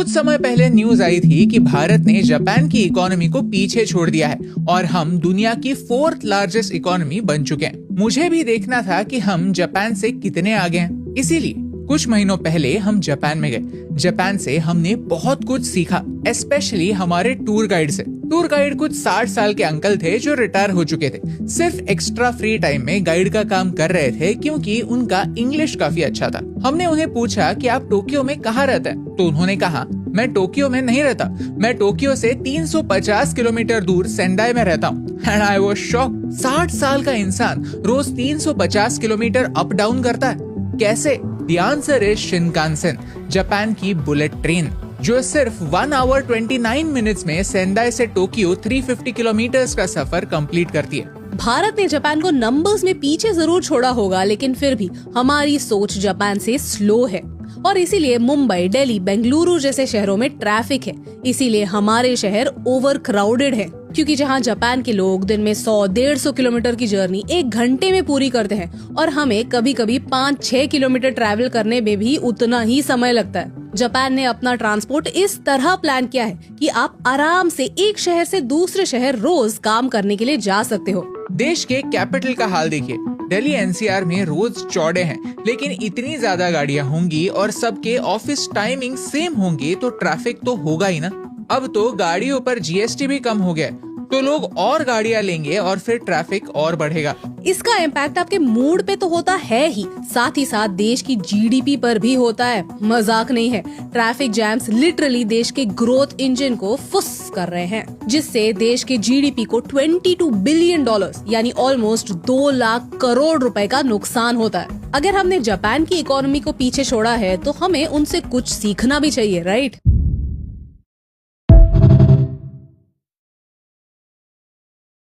कुछ समय पहले न्यूज आई थी कि भारत ने जापान की इकोनॉमी को पीछे छोड़ दिया है और हम दुनिया की 4th लार्जेस्ट इकोनॉमी बन चुके हैं। मुझे भी देखना था कि हम जापान से कितने आगे हैं। इसीलिए कुछ महीनों पहले हम जापान में गए। जापान से हमने बहुत कुछ सीखा, स्पेशली हमारे टूर गाइड से। टूर गाइड कुछ 60 साल के अंकल थे जो रिटायर हो चुके थे। सिर्फ एक्स्ट्रा फ्री टाइम में गाइड का काम कर रहे थे क्योंकि उनका इंग्लिश काफी अच्छा था। हमने उन्हें पूछा कि आप टोक्यो में कहाँ रहते हैं, तो उन्होंने कहा मैं टोक्यो में नहीं रहता, मैं टोक्यो से 350 किलोमीटर दूर सेंडाई में रहता हूँ। And I was shocked. 60 साल का इंसान रोज 350 किलोमीटर अप डाउन करता है, कैसे? The answer is Shinkansen, Japan की बुलेट ट्रेन, जो सिर्फ 1 hour 29 मिनट्स में सेंडाई से टोक्यो 350 किलोमीटर का सफर कंप्लीट करती है। भारत ने जापान को नंबर्स में पीछे जरूर छोड़ा होगा, लेकिन फिर भी हमारी सोच जापान से स्लो है और इसीलिए मुंबई, दिल्ली, बेंगलुरु जैसे शहरों में ट्रैफिक है। इसीलिए हमारे शहर ओवर क्राउडेड है, क्योंकि जहां जापान के लोग दिन में 100-150 किलोमीटर की जर्नी 1 घंटे में पूरी करते हैं और हमें कभी कभी 5-6 किलोमीटर ट्रैवल करने में भी उतना ही समय लगता है। जापान ने अपना ट्रांसपोर्ट इस तरह प्लान किया है कि आप आराम से एक शहर से दूसरे शहर रोज काम करने के लिए जा सकते हो। देश के कैपिटल का हाल देखिए, दिल्ली एनसीआर में रोड चौड़े हैं, लेकिन इतनी ज्यादा गाड़ियां होंगी और सबके ऑफिस टाइमिंग सेम होंगे तो ट्रैफिक तो होगा ही ना। अब तो गाड़ियों पर जीएसटी भी कम हो गया, तो लोग और गाड़ियां लेंगे और फिर ट्रैफिक और बढ़ेगा। इसका इम्पैक्ट आपके मूड पे तो होता है ही साथ देश की जीडीपी पर भी होता है। मजाक नहीं है, ट्रैफिक जैम्स लिटरली देश के ग्रोथ इंजन को फुस कर रहे हैं, जिससे देश के जीडीपी को $22 बिलियन यानी ऑलमोस्ट 2 लाख करोड़ रुपए का नुकसान होता है। अगर हमने जापान की इकोनॉमी को पीछे छोड़ा है तो हमें उनसे कुछ सीखना भी चाहिए, राइट?